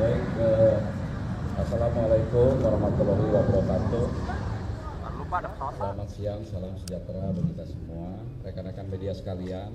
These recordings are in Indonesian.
Baik, Assalamualaikum warahmatullahi wabarakatuh. Selamat siang, salam sejahtera bagi kita semua, rekan-rekan media sekalian.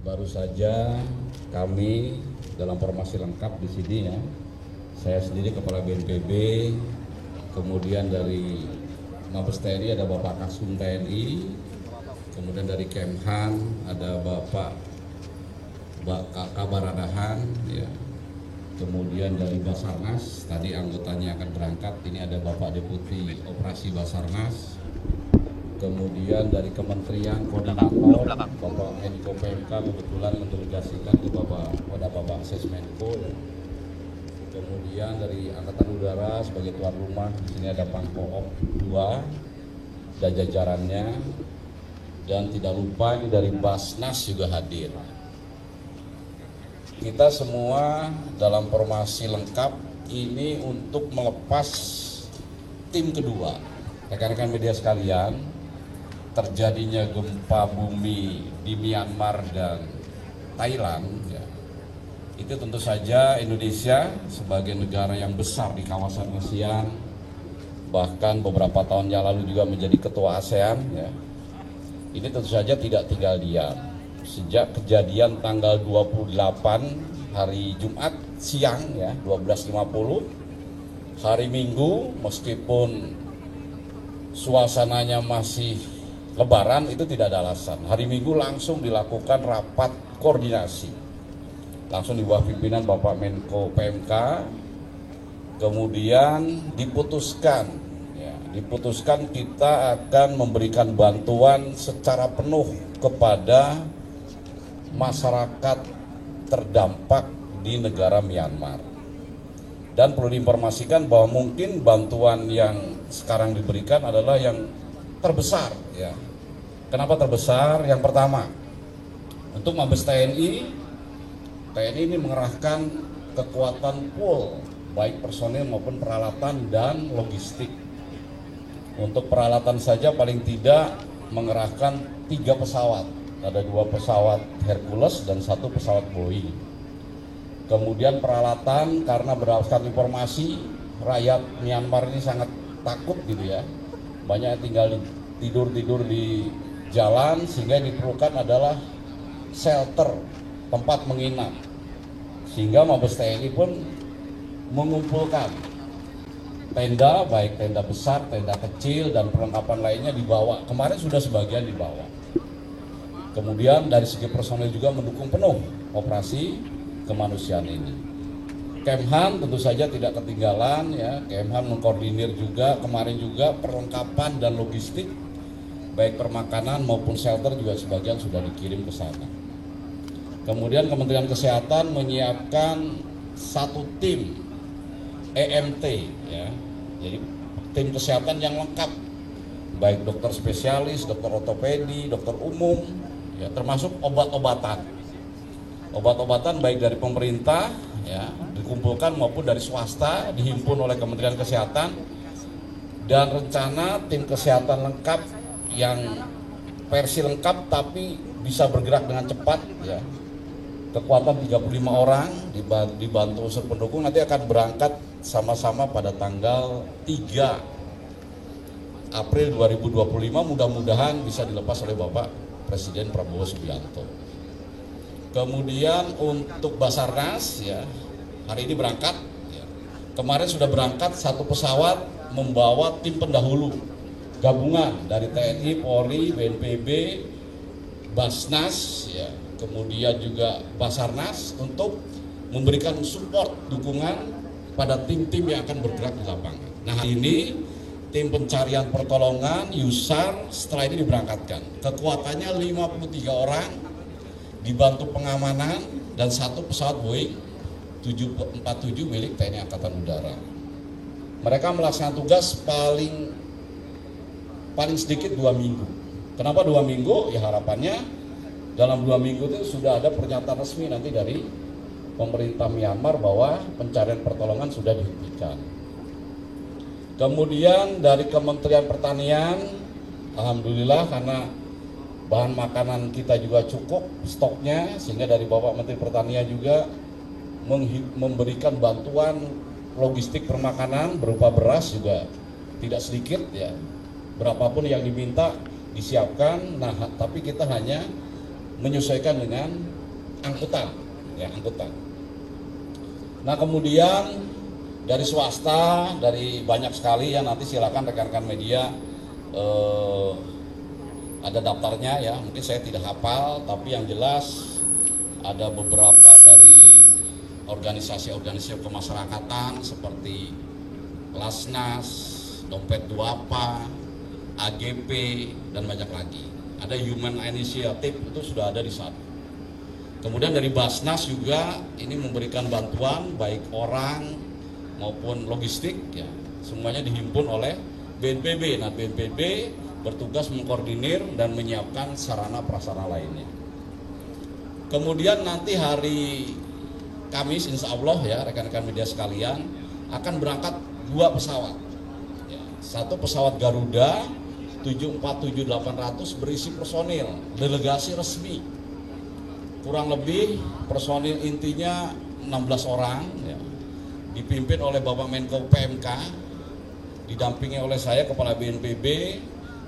Baru saja kami dalam formasi lengkap di sini ya. Saya sendiri Kepala BNPB, kemudian dari Mabes TNI ada Bapak Kasum TNI, kemudian dari Kemhan ada Bapak Kabaradahan ya. Kemudian dari Basarnas, tadi anggotanya akan berangkat, ini ada Bapak Deputi Operasi Basarnas. Kemudian dari Kementerian Koordinator, Bapak Menko PMK kebetulan mendelegasikan ke Bapak Sesmenko. Kemudian dari Angkatan Udara sebagai tuan rumah, di sini ada Pangkoop 2 dan jajarannya. Dan tidak lupa ini dari Basnas juga hadir. Kita semua dalam formasi lengkap ini untuk melepas tim kedua. Rekan-rekan media sekalian, terjadinya gempa bumi di Myanmar dan Thailand ya, itu tentu saja Indonesia sebagai negara yang besar di kawasan ASEAN, bahkan beberapa tahun yang lalu juga menjadi ketua ASEAN ya, ini tentu saja tidak tinggal diam. Sejak kejadian tanggal 28 hari Jumat siang ya 12.50, hari Minggu meskipun suasananya masih lebaran itu tidak ada alasan. Hari Minggu langsung dilakukan rapat koordinasi. Langsung di bawah pimpinan Bapak Menko PMK. Kemudian diputuskan kita akan memberikan bantuan secara penuh kepada masyarakat terdampak di negara Myanmar. Dan perlu diinformasikan bahwa mungkin bantuan yang sekarang diberikan adalah yang terbesar ya. Kenapa terbesar? Yang pertama, untuk Mabes TNI ini mengerahkan kekuatan full baik personil maupun peralatan dan logistik. Untuk peralatan saja paling tidak mengerahkan 3 pesawat. Ada 2 pesawat Hercules dan 1 pesawat Boeing. Kemudian peralatan, karena berdasarkan informasi rakyat Myanmar ini sangat takut gitu ya, banyak yang tinggal tidur di jalan, sehingga yang diperlukan adalah shelter, tempat menginap. Sehingga Mabes TNI pun mengumpulkan tenda, baik tenda besar, tenda kecil, dan perlengkapan lainnya dibawa. Kemarin sudah sebagian dibawa. Kemudian dari segi personel juga mendukung penuh operasi kemanusiaan ini. Kemhan tentu saja tidak ketinggalan ya. Kemhan mengkoordinir juga kemarin juga perlengkapan dan logistik baik permakanan maupun shelter juga sebagian sudah dikirim ke sana. Kemudian Kementerian Kesehatan menyiapkan 1 tim EMT ya. Jadi tim kesehatan yang lengkap, baik dokter spesialis, dokter ortopedi, dokter umum ya, termasuk obat-obatan baik dari pemerintah ya dikumpulkan maupun dari swasta dihimpun oleh Kementerian Kesehatan. Dan rencana tim kesehatan lengkap yang versi lengkap tapi bisa bergerak dengan cepat ya, kekuatan 35 orang dibantu unsur pendukung, nanti akan berangkat sama-sama pada tanggal 3 April 2025, mudah-mudahan bisa dilepas oleh Bapak Presiden Prabowo Subianto. Kemudian untuk Basarnas ya, hari ini berangkat ya. Kemarin sudah berangkat 1 pesawat membawa tim pendahulu gabungan dari TNI, Polri, BNPB, Basnas ya, kemudian juga Basarnas untuk memberikan support dukungan pada tim-tim yang akan bergerak di lapangan. Nah, hari ini tim pencarian pertolongan YUSAR setelah ini diberangkatkan. Kekuatannya 53 orang, dibantu pengamanan dan 1 pesawat Boeing 747 milik TNI Angkatan Udara. Mereka melaksanakan tugas paling sedikit 2 minggu. Kenapa 2 minggu? Ya harapannya dalam 2 minggu itu sudah ada pernyataan resmi nanti dari pemerintah Myanmar bahwa pencarian pertolongan sudah dihentikan. Kemudian dari Kementerian Pertanian, alhamdulillah karena bahan makanan kita juga cukup stoknya, sehingga dari Bapak Menteri Pertanian juga memberikan bantuan logistik permakanan berupa beras juga tidak sedikit ya. Berapapun yang diminta disiapkan. Nah, tapi kita hanya menyesuaikan dengan angkutan, ya angkutan. Nah, kemudian dari swasta, dari banyak sekali ya, nanti silakan rekan-rekan media ada daftarnya ya. Mungkin saya tidak hafal, tapi yang jelas ada beberapa dari organisasi-organisasi kemasyarakatan seperti Lasnas, Dompet Duapa, AGP, dan banyak lagi. Ada Human Initiative, itu sudah ada di sana. Kemudian dari Basnas juga ini memberikan bantuan baik orang maupun logistik ya. Semuanya dihimpun oleh BNPB. Nah, BNPB bertugas mengkoordinir dan menyiapkan sarana prasarana lainnya. Kemudian nanti hari Kamis insya Allah ya rekan-rekan media sekalian akan berangkat 2 pesawat ya. Satu pesawat Garuda 747-800 berisi personil delegasi resmi, kurang lebih personil intinya 16 orang ya. Dipimpin oleh Bapak Menko PMK, didampingi oleh saya Kepala BNPB,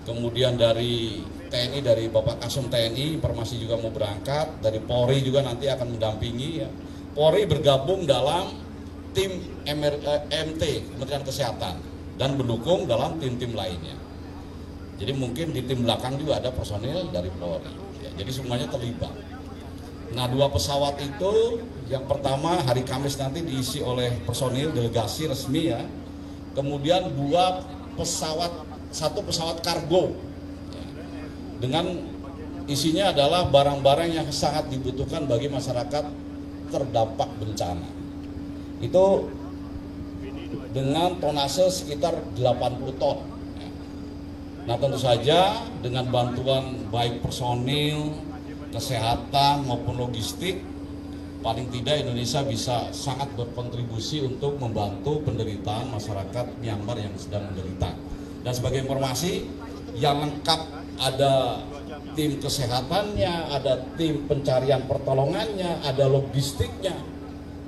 kemudian dari TNI, dari Bapak Kasum TNI informasi juga mau berangkat, dari Polri juga nanti akan mendampingi ya. Polri bergabung dalam tim MT Kementerian Kesehatan dan mendukung dalam tim-tim lainnya. Jadi mungkin di tim belakang juga ada personil dari Polri ya, jadi semuanya terlibat. Nah, 2 pesawat itu yang pertama hari Kamis nanti diisi oleh personil delegasi resmi ya. Kemudian 2 pesawat, 1 pesawat kargo ya, dengan isinya adalah barang-barang yang sangat dibutuhkan bagi masyarakat terdampak bencana. Itu dengan tonase sekitar 80 ton. Nah, tentu saja dengan bantuan baik personil, kesehatan maupun logistik, paling tidak Indonesia bisa sangat berkontribusi untuk membantu penderitaan masyarakat Myanmar yang sedang menderita. Dan sebagai informasi yang lengkap, ada tim kesehatannya, ada tim pencarian pertolongannya, ada logistiknya.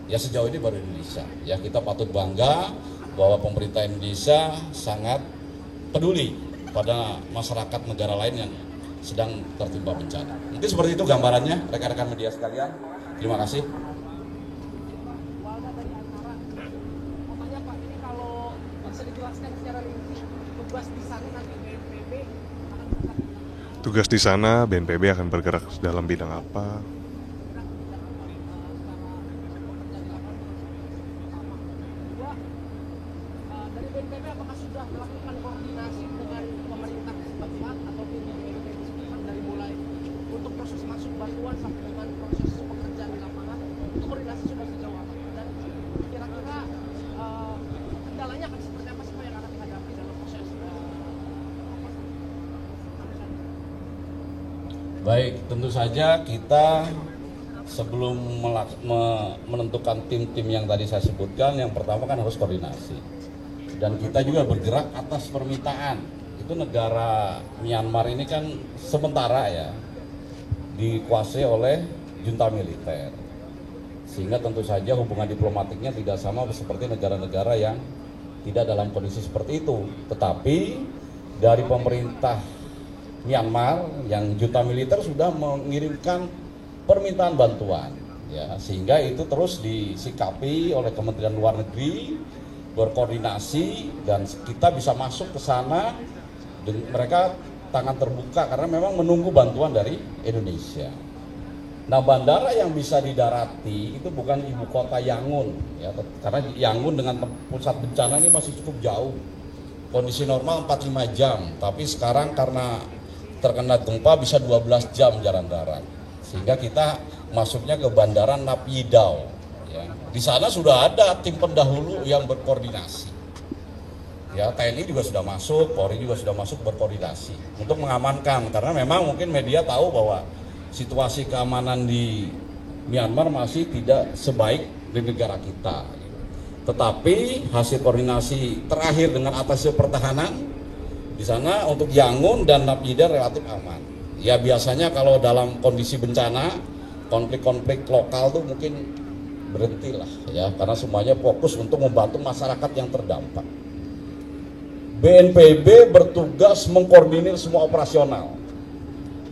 Ya sejauh ini baru Indonesia. Ya kita patut bangga bahwa pemerintah Indonesia sangat peduli pada masyarakat negara lain yang sedang tertimpa bencana. Mungkin seperti itu gambarannya rekan-rekan media sekalian. Terima kasih. Tugas di sana BNPB akan bergerak dalam bidang apa? Dari BNPB apakah sudah melakukan koordinasi dengan pemerintah setempat atau BNPB setempat dari mulai untuk proses masuk bantuan sampai dengan proses pekerjaan di lapangan, itu koordinasi sudah sejauh apa? Dan kira-kira kendalanya akan seperti apa sih Pak yang akan dihadapi dalam proses Baik, tentu saja kita sebelum menentukan tim-tim yang tadi saya sebutkan, yang pertama kan harus koordinasi. Dan kita juga bergerak atas permintaan. Itu negara Myanmar ini kan sementara ya dikuasai oleh junta militer. Sehingga tentu saja hubungan diplomatiknya tidak sama seperti negara-negara yang tidak dalam kondisi seperti itu. Tetapi dari pemerintah Myanmar yang junta militer sudah mengirimkan permintaan bantuan ya, sehingga itu terus disikapi oleh Kementerian Luar Negeri, berkoordinasi, dan kita bisa masuk ke sana. Mereka tangan terbuka karena memang menunggu bantuan dari Indonesia. Nah, bandara yang bisa didarati itu bukan ibu kota Yangon ya, karena Yangon dengan pusat bencana ini masih cukup jauh. Kondisi normal 4-5 jam, tapi sekarang karena terkena gempa bisa 12 jam jalan darat. Sehingga kita masuknya ke Bandara Naypyidaw. Ya. Di sana sudah ada tim pendahulu yang berkoordinasi. Ya, TNI juga sudah masuk, Polri juga sudah masuk berkoordinasi untuk mengamankan. Karena memang mungkin media tahu bahwa situasi keamanan di Myanmar masih tidak sebaik di negara kita. Tetapi hasil koordinasi terakhir dengan atasnya pertahanan di sana untuk Yangon dan Naypyidaw relatif aman. Ya biasanya kalau dalam kondisi bencana, konflik-konflik lokal tuh mungkin berhentilah ya, karena semuanya fokus untuk membantu masyarakat yang terdampak. BNPB bertugas mengkoordinir semua operasional.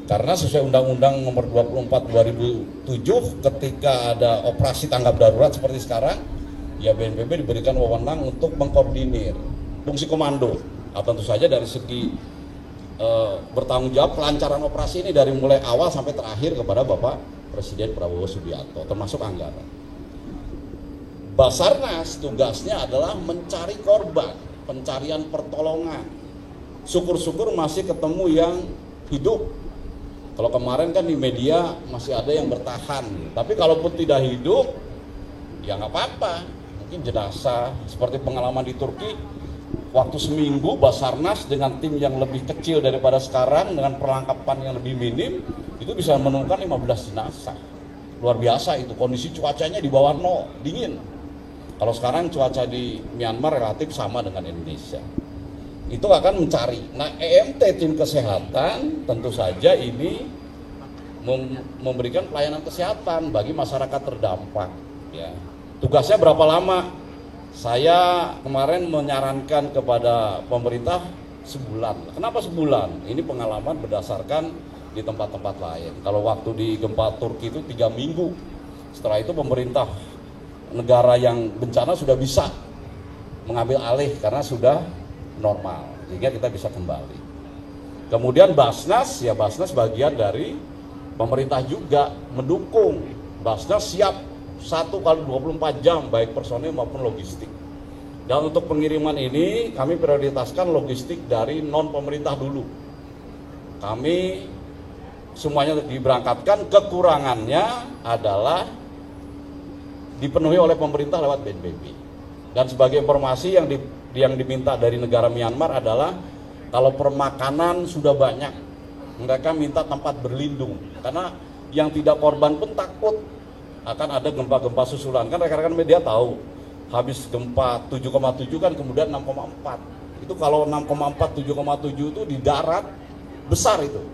Karena sesuai Undang-Undang Nomor 24 2007, ketika ada operasi tanggap darurat seperti sekarang, ya BNPB diberikan wewenang untuk mengkoordinir fungsi komando. Nah, tentu saja dari segi bertanggung jawab kelancaran operasi ini dari mulai awal sampai terakhir kepada Bapak Presiden Prabowo Subianto, termasuk anggaran. Basarnas tugasnya adalah mencari korban, pencarian pertolongan. Syukur-syukur masih ketemu yang hidup. Kalau kemarin kan di media masih ada yang bertahan, tapi kalaupun tidak hidup, ya nggak apa-apa. Mungkin jenazah, seperti pengalaman di Turki, waktu seminggu Basarnas dengan tim yang lebih kecil daripada sekarang, dengan perlengkapan yang lebih minim, itu bisa menemukan 15 jenazah. Luar biasa itu, kondisi cuacanya di bawah 0, dingin. Kalau sekarang cuaca di Myanmar relatif sama dengan Indonesia. Itu akan mencari. Nah, EMT tim kesehatan tentu saja ini memberikan pelayanan kesehatan bagi masyarakat terdampak. Ya. Tugasnya berapa lama? Saya kemarin menyarankan kepada pemerintah sebulan. Kenapa sebulan? Ini pengalaman berdasarkan di tempat-tempat lain. Kalau waktu di gempa Turki itu 3 minggu. Setelah itu pemerintah negara yang bencana sudah bisa mengambil alih karena sudah normal, sehingga kita bisa kembali. Kemudian Basnas, ya Basnas bagian dari pemerintah juga mendukung. Basnas siap 1x24 jam, baik personil maupun logistik. Dan untuk pengiriman ini kami prioritaskan logistik dari non pemerintah dulu. Kami semuanya diberangkatkan, kekurangannya adalah dipenuhi oleh pemerintah lewat BNPB. Dan sebagai informasi yang diminta dari negara Myanmar adalah kalau permakanan sudah banyak, mereka minta tempat berlindung. Karena yang tidak korban pun takut akan ada gempa-gempa susulan. Kan rekan-rekan media tahu, habis gempa 7,7 kan kemudian 6,4. Itu kalau 6,4, 7,7 itu di darat besar itu.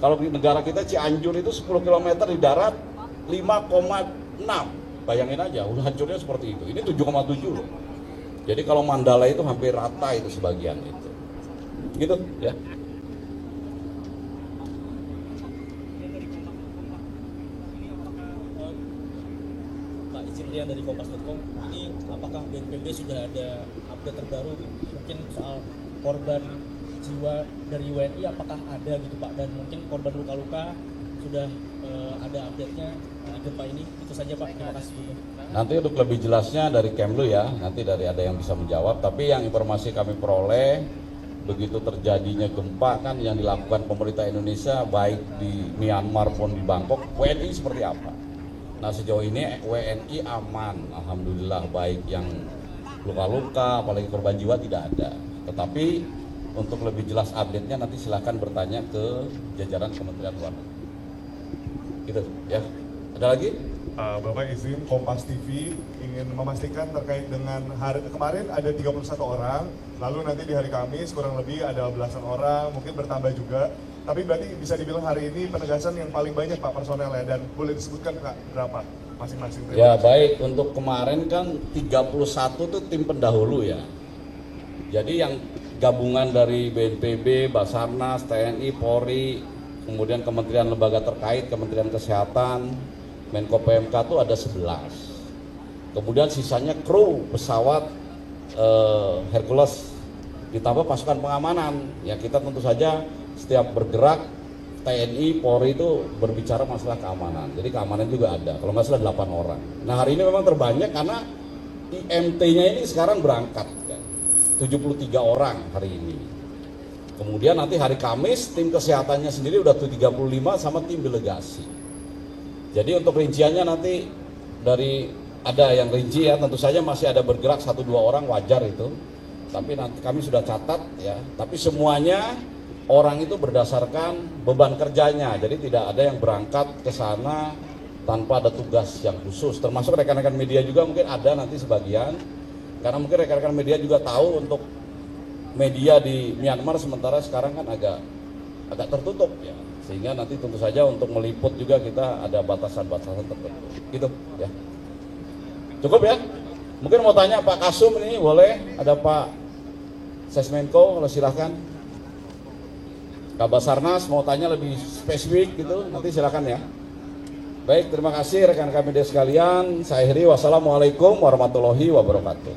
Kalau di negara kita Cianjur itu 10 km di darat 5,6. Bayangin aja, udah hancurnya seperti itu. Ini 7,7 loh. Jadi kalau Mandala itu hampir rata itu sebagian itu. Gitu ya. Pak Icindrian dari Kompas.com, ini apakah BNPB sudah ada update terbaru mungkin soal korban jiwa dari WNI, apakah ada gitu Pak, dan mungkin korban luka-luka sudah ada update-nya gempa ini? Itu saja Pak, terima kasih. Nanti untuk lebih jelasnya dari Kemlu ya, nanti dari ada yang bisa menjawab. Tapi yang informasi kami peroleh, begitu terjadinya gempa kan yang dilakukan pemerintah Indonesia baik di Myanmar maupun di Bangkok, WNI seperti apa? Nah sejauh ini WNI aman, alhamdulillah, baik yang luka-luka, apalagi korban jiwa tidak ada. Tetapi untuk lebih jelas update-nya nanti silakan bertanya ke jajaran Kementerian Luar Negeri. Gitu ya. Ada lagi? Bapak izin, Kompas TV ingin memastikan terkait dengan hari kemarin ada 31 orang, lalu nanti di hari Kamis kurang lebih ada belasan orang, mungkin bertambah juga. Tapi berarti bisa dibilang hari ini penegasan yang paling banyak Pak personelnya, dan boleh disebutkan Kak berapa masing-masing? Ya baik, untuk kemarin kan 31 itu tim pendahulu ya. Jadi yang gabungan dari BNPB, Basarnas, TNI, Polri, kemudian kementerian lembaga terkait, Kementerian Kesehatan, Menko PMK itu ada 11. Kemudian sisanya kru pesawat Hercules, ditambah pasukan pengamanan. Ya kita tentu saja setiap bergerak TNI, Polri itu berbicara masalah keamanan. Jadi keamanan juga ada. Kalau nggak salah 8 orang. Nah hari ini memang terbanyak karena IMT-nya ini sekarang berangkat kan. 73 orang hari ini. Kemudian nanti hari Kamis tim kesehatannya sendiri udah 35 sama tim delegasi. Jadi untuk rinciannya nanti dari ada yang rinci ya, tentu saja masih ada bergerak 1-2 orang, wajar itu. Tapi nanti kami sudah catat ya. Tapi semuanya orang itu berdasarkan beban kerjanya. Jadi tidak ada yang berangkat ke sana tanpa ada tugas yang khusus. Termasuk rekan-rekan media juga mungkin ada nanti sebagian. Karena mungkin rekan-rekan media juga tahu untuk media di Myanmar sementara sekarang kan agak tertutup ya. Sehingga nanti tentu saja untuk meliput juga kita ada batasan-batasan tertentu. Gitu ya. Cukup ya? Mungkin mau tanya Pak Kasum ini boleh, ada Pak Sesmenko, kalau silahkan. Kabasarnas mau tanya lebih spesifik gitu, nanti silahkan ya. Baik, terima kasih rekan-rekan media sekalian. Saya akhiri, wassalamualaikum warahmatullahi wabarakatuh.